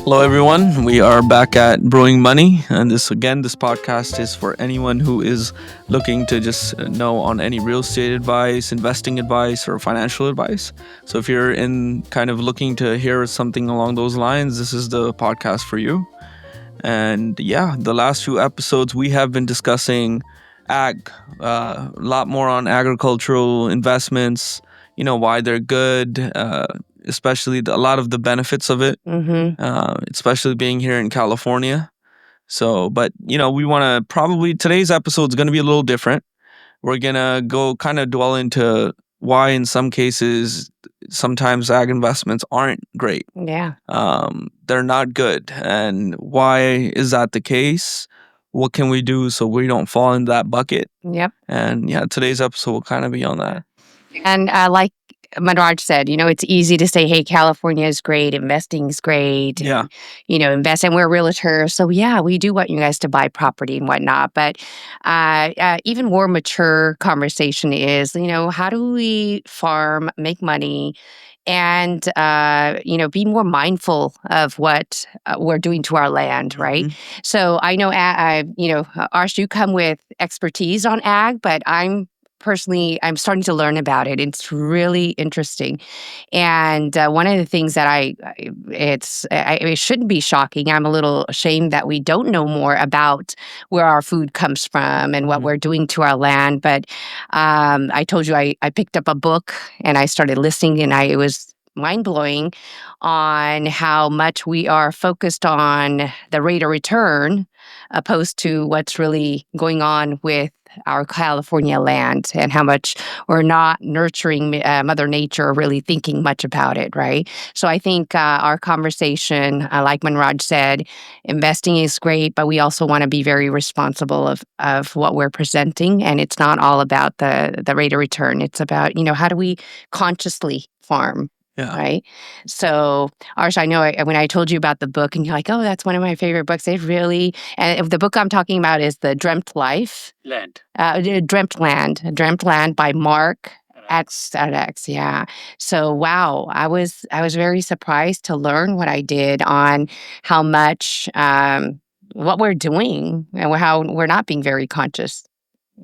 Hello, everyone. We are back at Brewing Money, and this podcast is for anyone who is looking to just know on any real estate advice, investing advice, or financial advice. So, if you're in kind of looking to hear something along those lines, this is the podcast for you. And yeah, the last few episodes we have been discussing a lot more on agricultural investments. Why they're good, especially a lot of the benefits of it, especially being here in California. So, but we want to probably today's episode is going to be a little different. We're going to go kind of dwell into why, in some cases, sometimes ag investments aren't great. Yeah. They're not good. And why is that the case? What can we do so we don't fall into that bucket? Yep. And yeah, today's episode will kind of be on that. And like Manraj said, it's easy to say, hey, California is great, investing is great. Yeah. Invest, and we're realtors. So yeah, we do want you guys to buy property and whatnot. But even more mature conversation is, how do we farm, make money, and be more mindful of what we're doing to our land, right? So I know, Arsh, you come with expertise on ag, but I'm starting to learn about it. It's really interesting. And one of the things that it shouldn't be shocking. I'm a little ashamed that we don't know more about where our food comes from and what we're doing to our land. But I told you I picked up a book and I started listening, and it was mind-blowing on how much we are focused on the rate of return opposed to what's really going on with our California land, and how much we're not nurturing Mother Nature, or really thinking much about it, right? So I think our conversation, like Manraj said, investing is great, but we also want to be very responsible of what we're presenting. And it's not all about the rate of return. It's about, how do we consciously farm? Yeah. Right. So, Arsh, I know when I told you about the book and you're like, oh, that's one of my favorite books. And the book I'm talking about is The Dreamt Life. Dreamtland by Mark Arax. Yeah. So, wow, I was very surprised to learn what I did on how much what we're doing and how we're not being very conscious,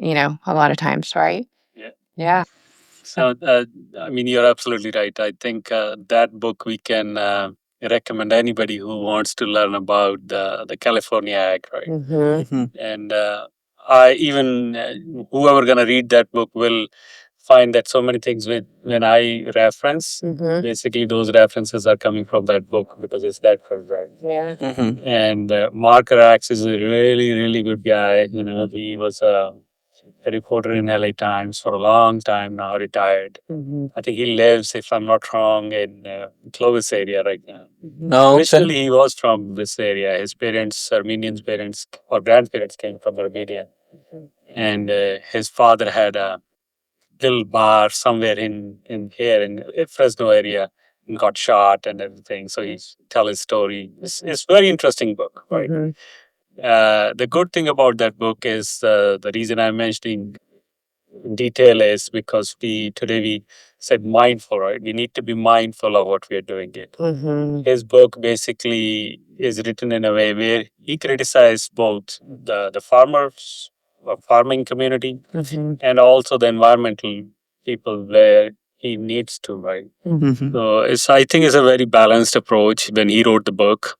a lot of times, right? Yeah. So, you're absolutely right. I think that book we can recommend anybody who wants to learn about the California Ag, right? And I even whoever gonna read that book will find that so many things when I reference, basically those references are coming from that book because it's that good, right? Yeah. And Mark Arax is a really, really good guy. He was a reporter in LA Times for a long time now, retired. I think he lives, if I'm not wrong, in Clovis area right now. No, Originally, he was from this area. His parents, Armenian parents or grandparents, came from Armenia. And his father had a little bar somewhere in here in Fresno area and got shot and everything. So he tell his story. It's a very interesting book, right? The good thing about that book is the reason I'm mentioning in detail is because today we said mindful, right? We need to be mindful of what we are doing it. His book basically is written in a way where he criticized both the farmers, farming community, and also the environmental people where he needs to, right? So I think it's a very balanced approach when he wrote the book.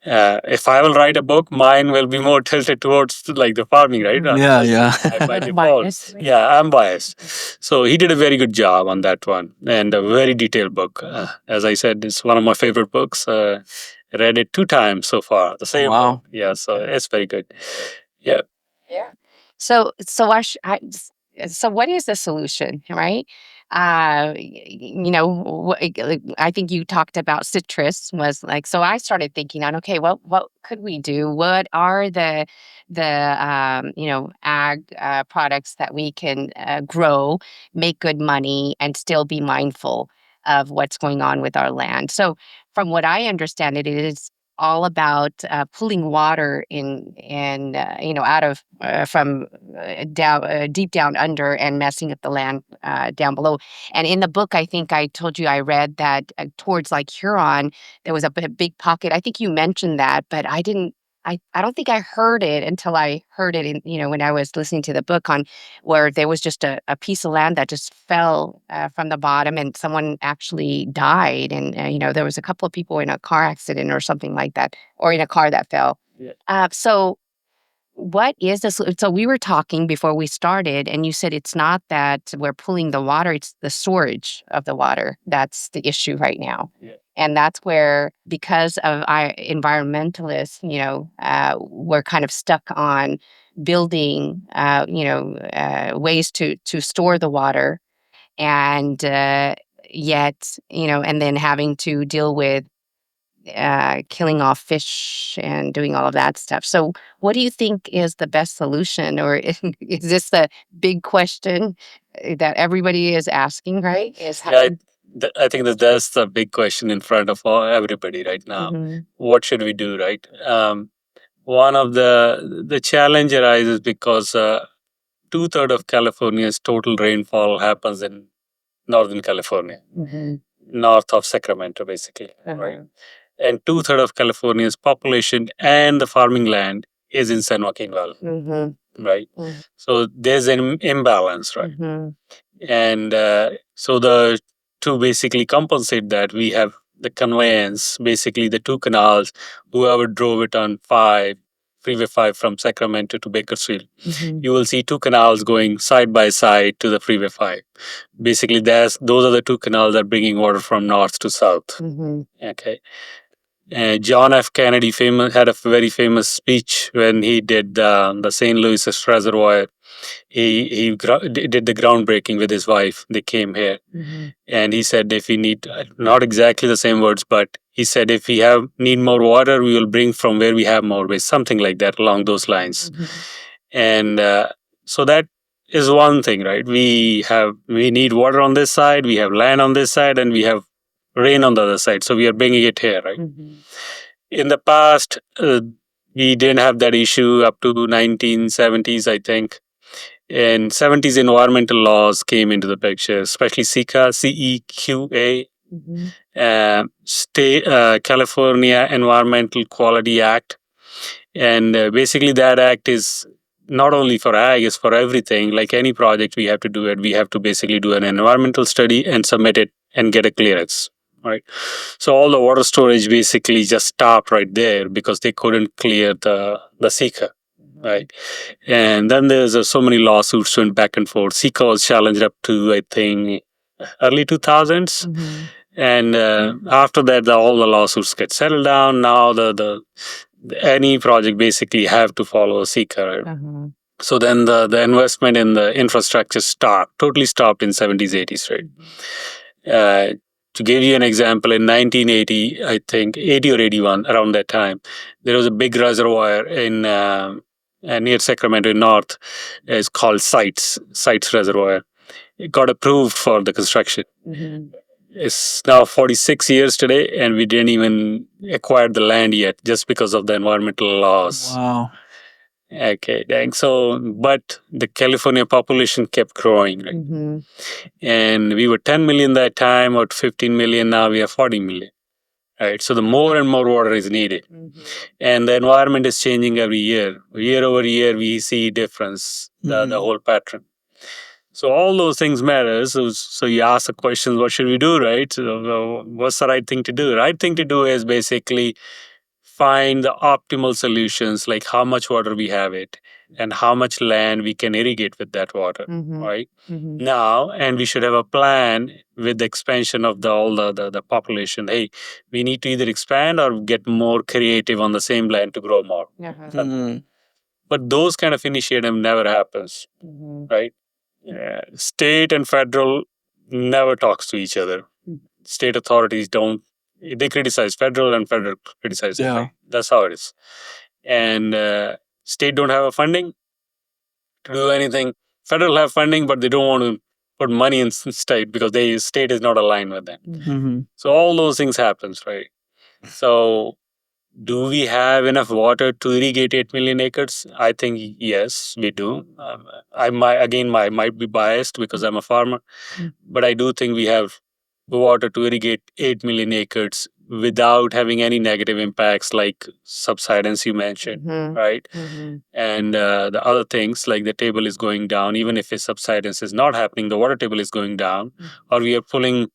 If I will write a book, mine will be more tilted towards like the farming, right? Yeah. By default. Yeah, I'm biased. So he did a very good job on that one and a very detailed book. As I said, it's one of my favorite books. Read it 2 times so far. The same. Wow. Book. Yeah, so it's very good. Yeah. Yeah. So so what is the solution, right? I think you talked about citrus was like, so I started thinking on, okay, what could we do? What are the ag products that we can grow, make good money, and still be mindful of what's going on with our land? So from what I understand, it is all about pulling water out of from down deep down under and messing up the land down below. And in the book, I think I told you I read that towards like Huron, there was a big pocket. I think you mentioned that, but I didn't. I don't think I heard it until I heard it in, when I was listening to the book on where there was just a piece of land that just fell from the bottom and someone actually died. And, there was a couple of people in a car accident or something like that, or in a car that fell. Yeah. So what is this? So we were talking before we started, and you said it's not that we're pulling the water, it's the storage of the water. That's the issue right now. Yeah. And that's where, because of our environmentalists, we're kind of stuck on building, ways to store the water, and yet, and then having to deal with killing off fish and doing all of that stuff. So, what do you think is the best solution, or is this the big question that everybody is asking? Right? Is how? Yeah, I think that's the big question in front of everybody right now. Mhm. What should we do, right? One of the challenge arises because 2/3 of California's total rainfall happens in Northern California, Mhm. north of Sacramento, basically, right? Uh-huh. And 2/3 of California's population and the farming land is in San Joaquin Valley, Mhm. right? Mhm. So there's an imbalance, right? Mhm. And so the to basically compensate that, we have the conveyance, basically the two canals. Whoever drove it on Freeway 5 from Sacramento to Bakersfield, Mhm. you will see two canals going side by side to the Freeway 5. Basically, those are the two canals that are bringing water from north to south. Mhm. Okay. John F. Kennedy had a very famous speech when he did the St. Louis Reservoir. He did the groundbreaking with his wife. They came here, Mhm. and he said, if we need, not exactly the same words, but he said, if we need more water, we will bring from where we have more waste, something like that, along those lines. Mhm. And so that is one thing, right? We need water on this side, we have land on this side, and we have rain on the other side. So we are bringing it here, right? Mhm. In the past, we didn't have that issue up to 1970s, I think. In 70s, environmental laws came into the picture, especially CEQA, CEQA, Mhm. State California Environmental Quality Act. And basically, that act is not only for ag, it's for everything. Like any project we have to do it, we have to basically do an environmental study and submit it and get a clearance, right? So all the water storage basically just stopped right there because they couldn't clear the CEQA, right? And then there's so many lawsuits went back and forth. CEQA was challenged up to, I think, early 2000s. Mhm. And after that, all the lawsuits get settled down. Now any project basically have to follow CEQA. Right? Uh-huh. So then the investment in the infrastructure totally stopped in 70s, 80s, right? To give you an example, in 1980, I think 80 or 81, around that time, there was a big reservoir in near Sacramento North. It's called Sites Reservoir. It got approved for the construction. Mhm. It's now 46 years today, and we didn't even acquire the land yet just because of the environmental laws. Wow. Okay, dang. So, but the California population kept growing, right? Mhm. And we were 10 million that time, or 15 million. Now we are 40 million, right? So the more and more water is needed. Mhm. And the environment is changing every year. Year over year, we see difference, the whole pattern. So all those things matter. So you ask the question, what should we do, right? So what's the right thing to do? The right thing to do is basically find the optimal solutions, like how much water we have it and how much land we can irrigate with that water, Mhm. right? Mhm. Now, and we should have a plan with the expansion of all the population. Hey, we need to either expand or get more creative on the same land to grow more. Uh-huh. But those kind of initiative never happens, Mhm. right? State and federal never talks to each other. State authorities don't. They criticize federal, and federal criticize Yeah. state. That's how it is. And state don't have a funding to do anything. Federal have funding, but they don't want to put money in state because state is not aligned with them. Mm-hmm. So all those things happens, right? So Do we have enough water to irrigate 8 million acres? I think yes, we do. I might be biased because I'm a farmer, but I do think we have water to irrigate 8 million acres without having any negative impacts like subsidence you mentioned, right? And the other things like the table is going down, even if a subsidence is not happening, the water table is going down, or we are pulling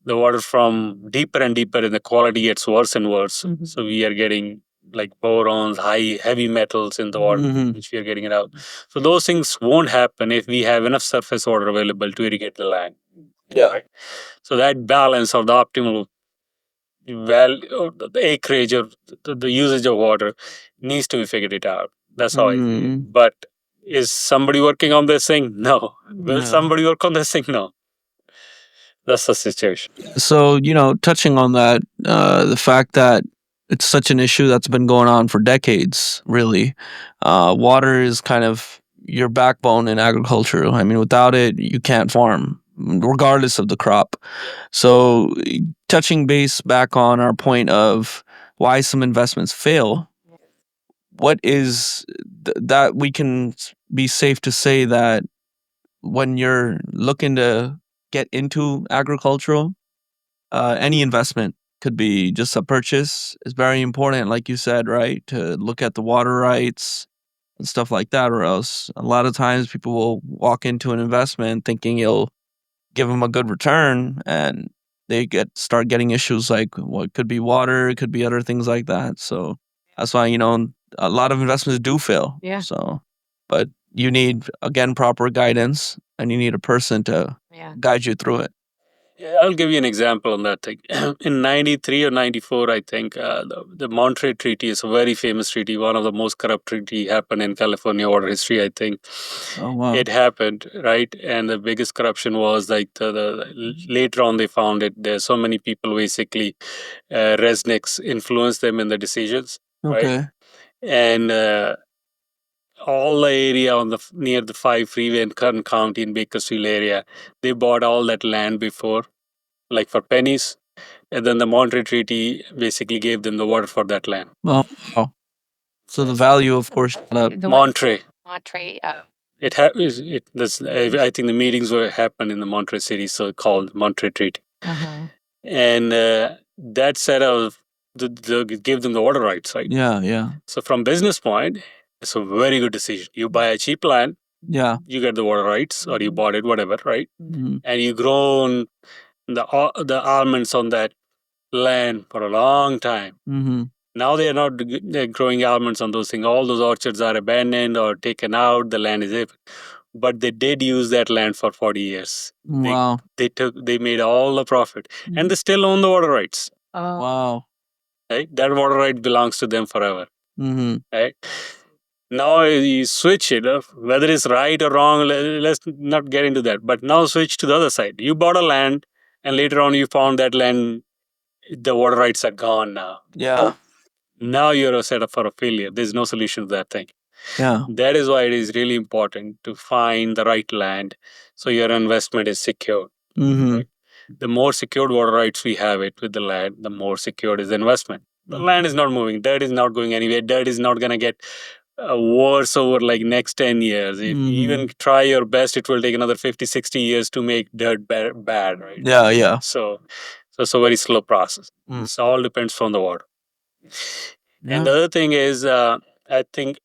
the water from deeper and deeper and the quality gets worse and worse. So we are getting like borons, heavy metals in the water, which we are getting it out. So those things won't happen if we have enough surface water available to irrigate the land. Yeah. Right? So that balance of the optimal value, or the acreage or the usage of water needs to be figured it out. That's how I see it. But is somebody working on this thing? No. Will somebody work on this thing? No. That's the situation. So, touching on that, the fact that it's such an issue that's been going on for decades, really. Water is kind of your backbone in agriculture. I mean, without it, you can't farm, regardless of the crop. So, touching base back on our point of why some investments fail, what is that we can be safe to say that when you're looking to get into agricultural, any investment could be just a purchase is very important, like you said, right? To look at the water rights and stuff like that, or else a lot of times people will walk into an investment thinking it'll give them a good return, and they start getting issues like what could be water, it could be other things like that. So that's why a lot of investments do fail. Yeah. So, but you need again proper guidance, and you need a person to guide you through it. Yeah, I'll give you an example on that thing. In 93 or 94, I think, the Monterey Treaty is a very famous treaty, one of the most corrupt treaty happened in California water history, I think. Oh wow. It happened, right? And the biggest corruption was like later on they found it. There's so many people basically, resnicks influenced them in the decisions, right? Okay. And all the area on near the 5 freeway in Kern County in Bakersfield area, they bought all that land before, like for pennies. And then the Monterey Treaty basically gave them the water for that land. Well, wow. So the value, of course, shot up. Monterey. Monterey. I think the meetings were happened in the Monterey city, so called Monterey Treaty. And that set of gave them the water rights, right? Yeah, yeah, So from business point, it's a very good decision. You buy a cheap land, yeah. you get the water rights, or you bought it, whatever, right? Mhm. And you grown the almonds on that land for a long time. Mhm. Now they are not they're growing almonds on those things. All those orchards are abandoned or taken out. The land is empty. But they did use that land for 40 years. Wow. They made all the profit, and they still own the water rights. Wow. Right, that water right belongs to them forever. Mhm. Right. Now you switch it, whether it's right or wrong. Let's not get into that. But now switch to the other side. You bought a land, and later on you found that land, the water rights are gone now. Yeah. Now you're set up for a failure. There's no solution to that thing. Yeah. That is why it is really important to find the right land so your investment is secure. Mhm. Right? The more secured water rights we have it with the land, the more secured is the investment. The land is not moving. Dirt is not going anywhere. Dirt is not going to get worse over like next 10 years. If you even try your best, it will take another 50, 60 years to make dirt bad, right? Yeah, yeah. So it's a very slow process. Mm. It all depends on the water. Yeah. And the other thing is, I think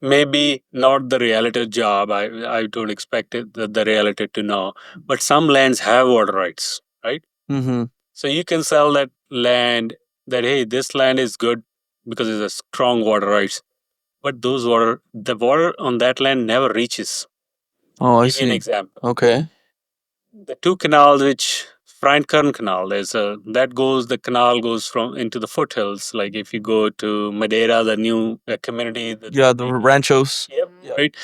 maybe not the realtor job. I don't expect the realtor to know. But some lands have water rights, right? Mhm. So you can sell that land that, hey, this land is good because it's a strong water rights. But the water on that land never reaches. Oh, I Give you an see. example. Okay. The two canals, which Frank Kern Canal, the canal goes from into the foothills. Like if you go to Madeira, the new community, Yeah, the ranchos. yep, right,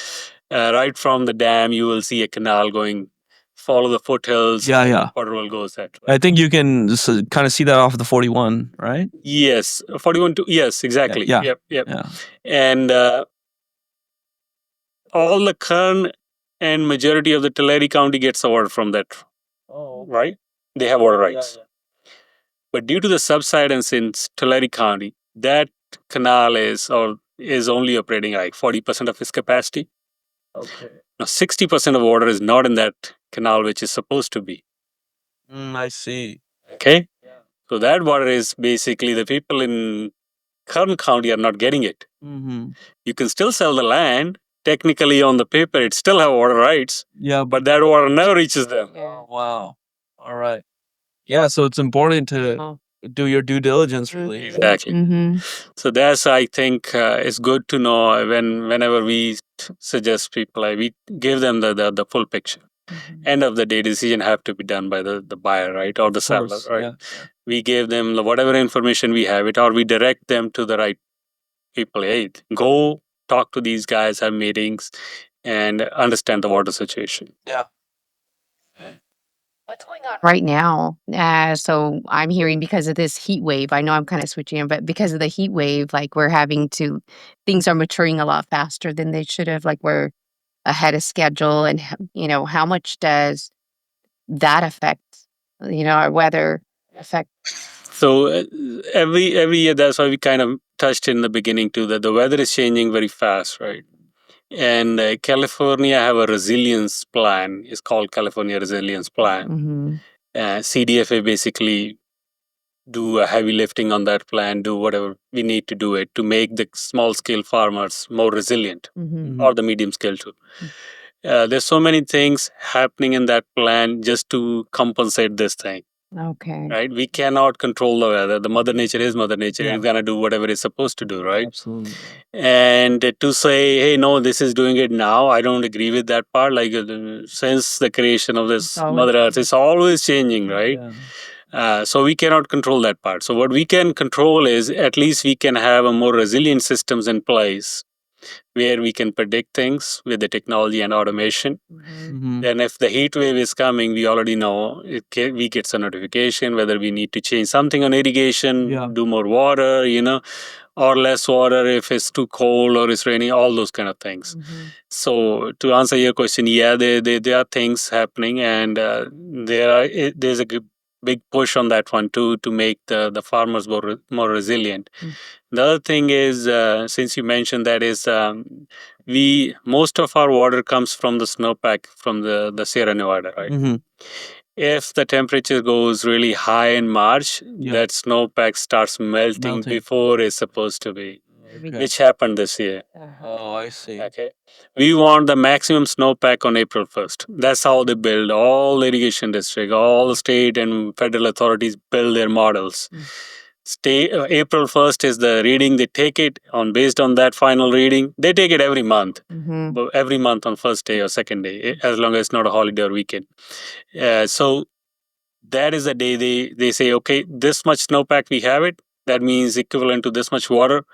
right from the dam, you will see a canal going. Follow the foothills. Yeah, yeah. Water will go that. I think you can kind of see that off the 41, right? Yes, 41 to yes, exactly. Yeah. Yep, yep. Yeah. And all the Kern and majority of the Tulare County gets the water from that. Oh, right. They have water rights. But due to the subsidence in Tulare County, that canal is only operating like 40% of its capacity. Okay. Now 60% of water is not in that canal, which is supposed to be. I see. Okay. So that water is basically the people in Kern County are not getting it. Mm-hmm. You can still sell the land. Technically, on the paper, it still have water rights, Yeah. but that water never reaches them. Yeah. Wow. All right. Yeah. So it's important to Oh. do your due diligence, really. Exactly. Mm-hmm. So that's, I think, it's good to know whenever we suggest people, we give them the full picture. End of the day, decision have to be done by the buyer, right, or the Of seller, course. right? Yeah. We give them whatever information we have it, or we direct them to the right people. Hey, go talk to these guys, have meetings, and understand the water situation. Yeah. What's going on right now? So I'm hearing because of this heat wave, I know I'm kind of switching in, but because of the heat wave, like things are maturing a lot faster than they should have. Like we're ahead of schedule. And, how much does that affect, our weather affect? So every year, that's why we kind of touched in the beginning too, that the weather is changing very fast, right? And California have a resilience plan. It's called California Resilience Plan. Mm-hmm. CDFA basically do a heavy lifting on that plan, do whatever we need to do it to make the small scale farmers more resilient, Mm-hmm. or the medium scale too. There's so many things happening in that plan just to compensate this thing. Okay. Right? We cannot control the weather. The mother nature is mother nature. Yeah. It's gonna do whatever it's supposed to do, right? Absolutely. And to say, hey, no, this is doing it now, I don't agree with that part. Like since the creation of this Mother Earth, it's always changing, right? Yeah. So we cannot control that part. So what we can control is at least we can have a more resilient systems in place where we can predict things with the technology and automation. Mm-hmm. Then if the heat wave is coming, we already know we get a notification whether we need to change something on irrigation, Yeah. do more water, or less water if it's too cold or it's raining, all those kind of things. So to answer your question, yeah, there are things happening, and there's a big push on that one too, to make the farmers more resilient. The other thing is, since you mentioned that, is we most of our water comes from the snowpack from the Sierra Nevada, right? Mm-hmm. If the temperature goes really high in March, Yeah. that snowpack starts melting before it's supposed to be, Okay. which happened this year. Oh, I see. Okay. We want the maximum snowpack on April 1st. That's how they build all the irrigation district, all the state and federal authorities build their models. April 1st is the reading. They take it on based on that final reading. They take it every month, but every month on first day or second day, as long as it's not a holiday or weekend. So that is the day they say, okay, this much snowpack we have it. That means equivalent to this much water,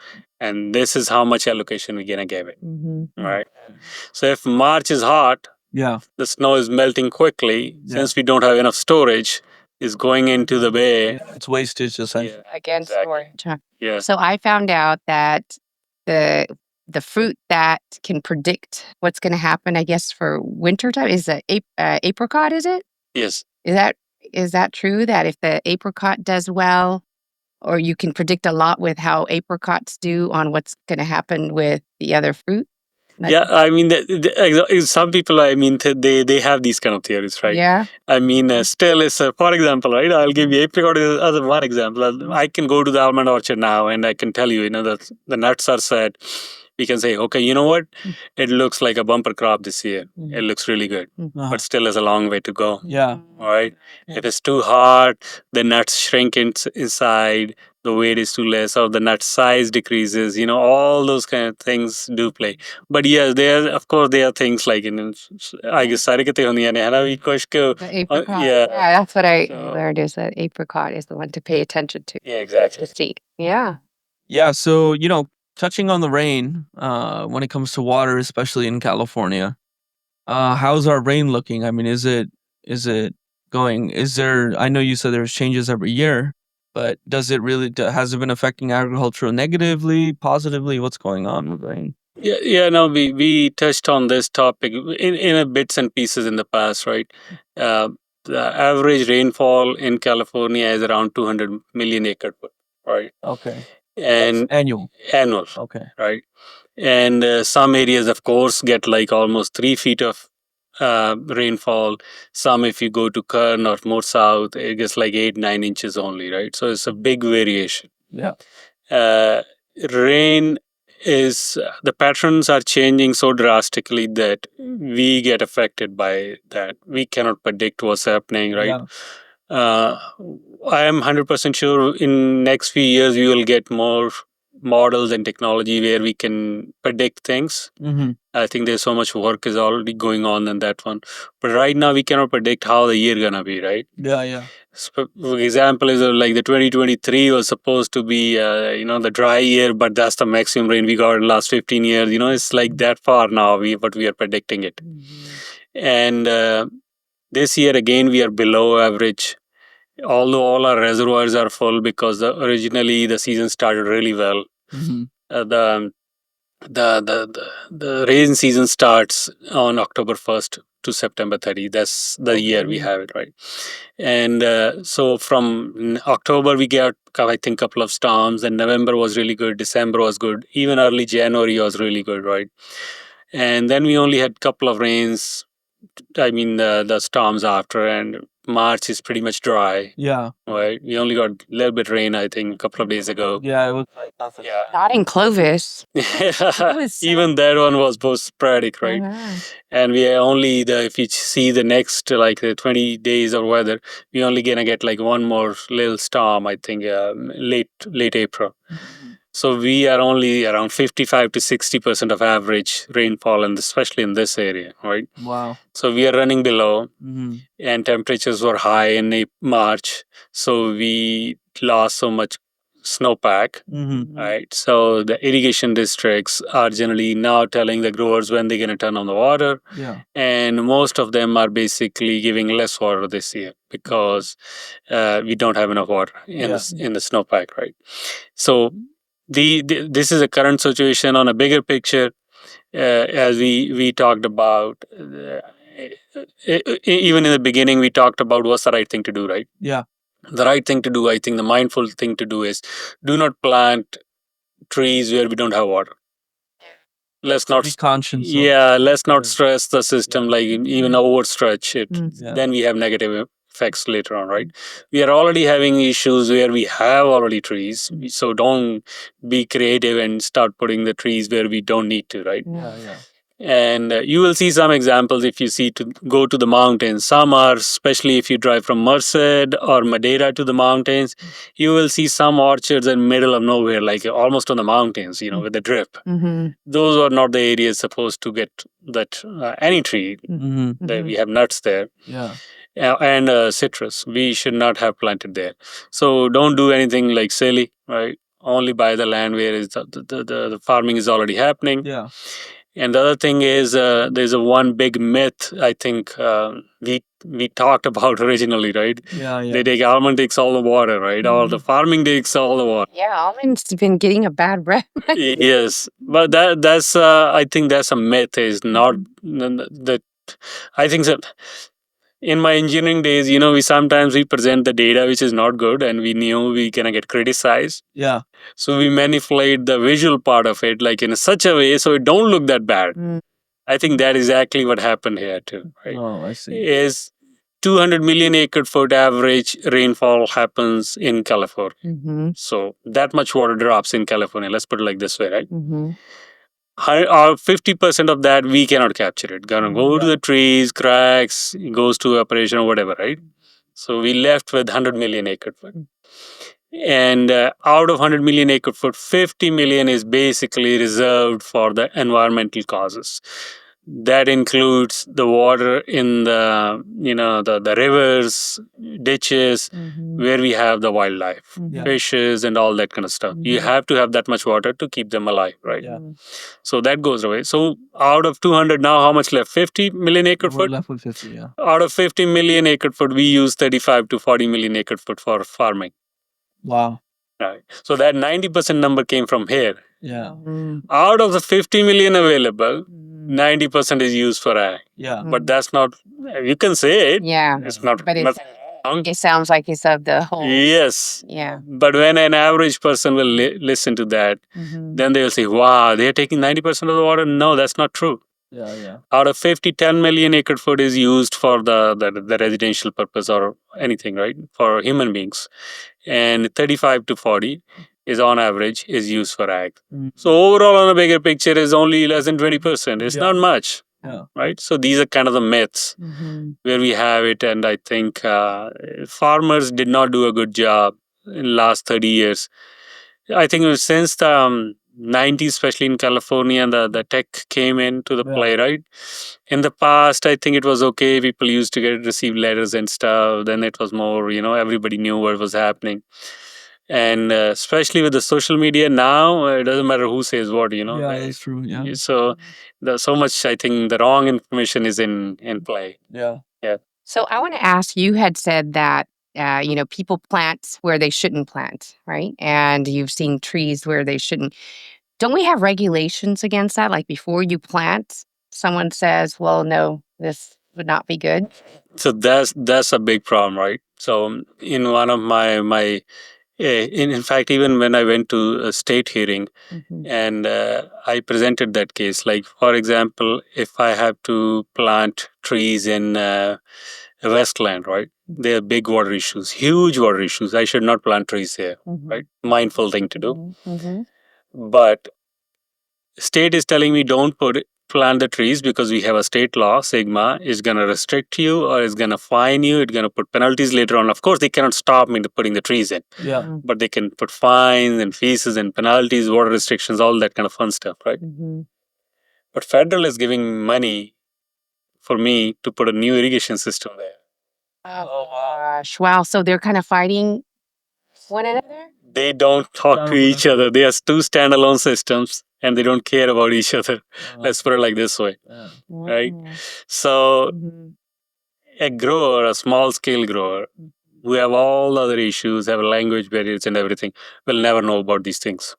and this is how much allocation we're gonna give it. Right. So if March is hot, Yeah. the snow is melting quickly. Yeah. Since we don't have enough storage, is going into the bay. Yeah, it's wastage essentially. Again, Exactly. storage. Yeah. So I found out that the fruit that can predict what's going to happen, I guess, for wintertime is the apricot. Is it? Yes. Is that true? That if the apricot does well, or you can predict a lot with how apricots do on what's going to happen with the other fruit? Yeah, I mean, some people, I mean, they have these kind of theories, right? Yeah. I mean, still, it's for example, right? I'll give you apricot as one example. I can go to the almond orchard now, and I can tell you, that the nuts are set. We can say, okay, you know what? It looks like a bumper crop this year. It looks really good, but still, there's a long way to go. Yeah. All right. If it's too hard, the nuts shrink inside, the weight is too less, or the nut size decreases. All those kind of things do play. But yes, of course, there are things like, I guess, sarikate hundiyan ne, hai na, we kuch ko- The apricot. yeah. Yeah, that's what I So- learned is that apricot is the one to pay attention to. Yeah, exactly. To see. Yeah. Yeah. So, touching on the rain, when it comes to water, especially in California, how's our rain looking? I mean, is it going? I know you said there's changes every year, but does it really? Has it been affecting agriculture negatively, positively? What's going on with rain? Yeah. No, we touched on this topic in a bits and pieces in the past, right? the average rainfall in California is around 200 million acre foot, right? Okay. And Annual. annual, Okay. right? And some areas, of course, get like almost 3 feet of rainfall. Some, if you go to Kern or more south, it gets like 8, 9 inches only, right? So it's a big variation. Yeah. Uh, rain is the patterns are changing so drastically that we get affected by that. We cannot predict what's happening, right? Yeah. Uh, I am 100% sure in next few years we will get more models and technology where we can predict things. Mm-hmm. I think there's so much work is already going on in that one. But right now we cannot predict how the year gonna be, right? Yeah, yeah. For example, is like the 2023 was supposed to be, the dry year, but that's the maximum rain we got in the last 15 years. It's like that far now. But we are predicting it, and this year again we are below average. Although all our reservoirs are full because originally the season started really well. Mm-hmm. The the rain season starts on October 1st to September 30. That's the year we have it, right? And so from October we got, I think, couple of storms, and November was really good, December was good, even early January was really good, right? And then we only had couple of rains, I mean the storms after, and March is pretty much dry. Yeah. Right, we only got a little bit rain, I think, a couple of days ago. Yeah, it was like nothing. Yeah. Not in Clovis. was so- Even that one was both sporadic, right? Uh-huh. And we are only if you see the next like the 20 days of weather, we only gonna get like one more little storm, I think, late April. So we are only around 55 to 60% of average rainfall, and especially in this area, right? Wow. So we are running below, Mm-hmm. and temperatures were high in March, so we lost so much snowpack. Mm-hmm. Right, so the irrigation districts are generally now telling the growers when they're going to turn on the water, Yeah. and most of them are basically giving less water this year because we don't have enough water in the snowpack, right? So this is a current situation. On a bigger picture, as we talked about. Even in the beginning, we talked about what's the right thing to do, right? Yeah. The right thing to do, I think the mindful thing to do is do not plant trees where we don't have water. Let's not Be conscious. let's not stress the system, like even overstretch it. Yeah. Then we have negative effects later on, right? We are already having issues where we have already trees, so don't be creative and start putting the trees where we don't need to, right? Yeah, yeah. And you will see some examples if you see to go to the mountains. Some are, especially if you drive from Merced or Madeira to the mountains, you will see some orchards in middle of nowhere, like almost on the mountains, with the drip. Mm-hmm. Those are not the areas supposed to get that any tree. Mm-hmm. That we have nuts there. Yeah. And citrus. We should not have planted there. So don't do anything like silly, right? Only buy the land where is the farming is already happening. Yeah. And the other thing is, there's a one big myth I think we talked about originally, right? Yeah, yeah. They take almond takes all the water, right? Or the farming takes all the water. Yeah, almonds been getting a bad rep. Yes, but that's I think that's a myth. Is not that I think that in my engineering days, we sometimes we present the data which is not good, and we knew we gonna get criticized. Yeah. So we manipulate the visual part of it, like in such a way so it don't look that bad. I think that is exactly what happened here too. Right? Oh, I see. Is 200 million acre foot average rainfall happens in California. Mm-hmm. So that much water drops in California. Let's put it like this way, right? Mm-hmm. 50% of that we cannot capture it. Gonna go to the trees, cracks, goes to evaporation or whatever, right? So we left with 100 million acre foot. And out of 100 million acre foot, 50 million is basically reserved for the environmental causes. That includes the water in the rivers, ditches, where we have the wildlife, fishes, and all that kind of stuff. You have to have that much water to keep them alive, right? Yeah. So that goes away. So out of 200 now, how much left? 50 million acre We're foot? left with 50, yeah. Out of 50 million acre foot, we use 35 to 40 million acre foot for farming. Wow. Right. So that 90% number came from here. Yeah. Out of the 50 million available, 90% is used for ag. Yeah. But that's not, you can say it. Yeah. It's not, But it's, nothing wrong. it sounds like it's of the whole. Yes. Yeah. But when an average person will listen to that, then they will say, wow, they're taking 90% of the water. No, that's not true. Yeah. Yeah. Out of 50, 10 million acre foot is used for the residential purpose or anything, right? For human beings. And 35 to 40 is on average is used for ag. So overall on a bigger picture is only less than 20%. It's not much. Yeah. Right? So these are kind of the myths where we have it. And I think farmers did not do a good job in last 30 years. I think it was since the 90s, especially in California, and the tech came into the play, right? In the past, I think it was okay. People used to receive letters and stuff. Then it was more, everybody knew what was happening. And especially with the social media now, it doesn't matter who says what, Yeah, that's true. Yeah. So there's so much, I think the wrong information is in play. Yeah. Yeah. So I want to ask, you had said that, people plant where they shouldn't plant, right? And you've seen trees where they shouldn't. Don't we have regulations against that? Like before you plant, someone says, well, no, this would not be good. So that's a big problem, right? So in one of my in fact, even when I went to a state hearing and I presented that case, like for example, if I have to plant trees in Westland, right? There are big water issues, huge water issues. I should not plant trees there, right? Mindful thing to do. But state is telling me don't plant the trees because we have a state law. Sigma is going to restrict you or is going to fine you. It's going to put penalties later on. Of course, they cannot stop me to putting the trees in. Yeah. But they can put fines and fees and penalties, water restrictions, all that kind of fun stuff, right? But federal is giving money for me to put a new irrigation system there. Oh, gosh. Wow. So they're kind of fighting one another? They don't talk to each other. They are two standalone systems and they don't care about each other. Let's put it like this way, right? So a grower, a small scale grower, who have all other issues, have language barriers and everything, will never know about these things.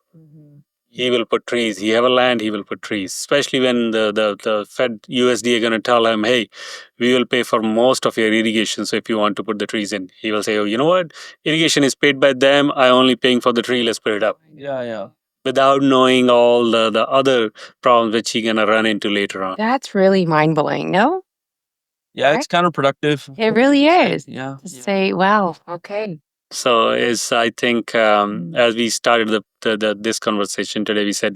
He will put trees. He have a land, he will put trees. Especially when the Fed USD are going to tell him, hey, we will pay for most of your irrigation. So if you want to put the trees in, he will say, oh, you know what? Irrigation is paid by them. I only paying for the tree. Let's put it up. Yeah. Yeah. Without knowing all the other problems which he gonna run into later on. That's really mind blowing, no? Yeah. It's counterproductive. It really is. Yeah. To say, wow, okay. So is I think as we started this conversation today, we said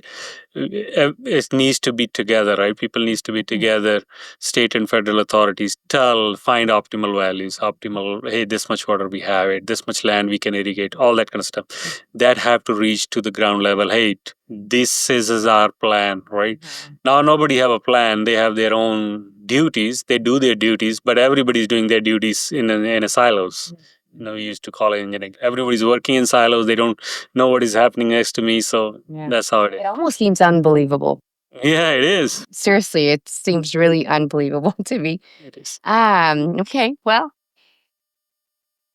it needs to be together, right? People needs to be together. State and federal authorities find optimal values, optimal. Hey, this much water we have it, this much land we can irrigate, all that kind of stuff. That have to reach to the ground level. Hey, this is our plan, right? Now nobody have a plan. They have their own duties. They do their duties, but everybody's doing their duties in a silos. We used to call it engineering. Everybody's working in silos. They don't know what is happening next to me. So that's how it is. It almost seems unbelievable. Yeah, it is. Seriously, it seems really unbelievable to me. It is. Okay, well,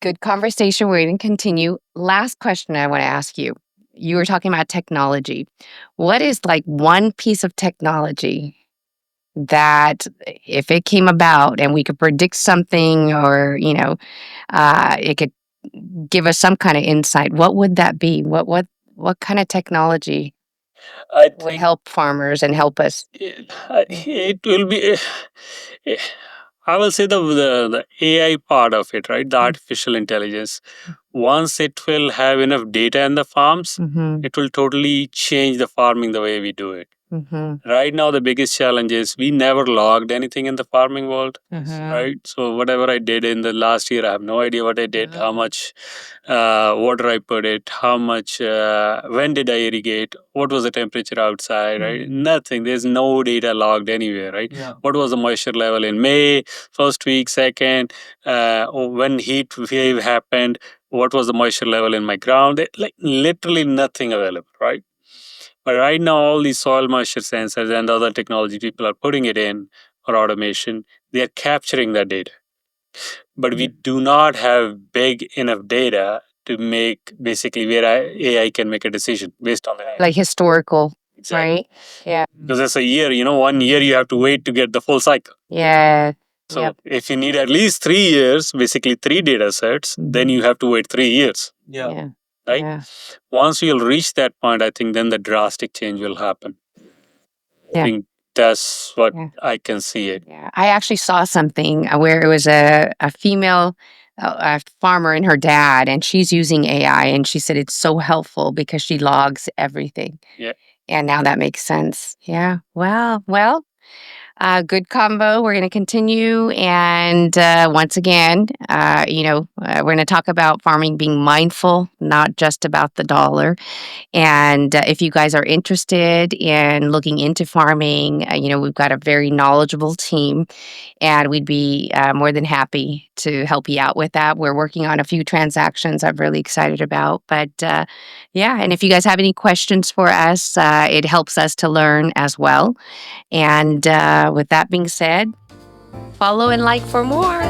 good conversation. We're going to continue. Last question I want to ask you. You were talking about technology. What is like one piece of technology that if it came about and we could predict something or, it could give us some kind of insight, what would that be? What kind of technology I would think help farmers and help us? it will be. I will say the AI part of it, right? The artificial intelligence. Once it will have enough data in the farms, it will totally change the farming the way we do it. Right now, the biggest challenge is we never logged anything in the farming world, right? So whatever I did in the last year, I have no idea what I did, how much water I put it, how much, when did I irrigate, what was the temperature outside, right? Nothing. There's no data logged anywhere, right? Yeah. What was the moisture level in May, first week, second, when heat wave happened, what was the moisture level in my ground? Like literally nothing available, right? But right now, all these soil moisture sensors and other technology people are putting it in for automation. They are capturing that data. But we do not have big enough data to make basically where AI can make a decision based on that. Like historical. right? Yeah. Because it's a year, 1 year you have to wait to get the full cycle. Yeah. So Yep. if you need at least 3 years, basically 3 data sets, then you have to wait 3 years, Yeah. right? Yeah. Once you'll reach that point, I think then the drastic change will happen. I Yeah. think that's what Yeah. I can see it. Yeah. I actually saw something where it was a female a farmer and her dad, and she's using AI, and she said it's so helpful because she logs everything. Yeah. And now that makes sense. Yeah. Well, good combo. We're going to continue. And once again, we're going to talk about farming being mindful, not just about the dollar. And if you guys are interested in looking into farming, we've got a very knowledgeable team, and we'd be more than happy to help you out with that. We're working on a few transactions I'm really excited about. But yeah, and if you guys have any questions for us, it helps us to learn as well. And with that being said, follow and like for more.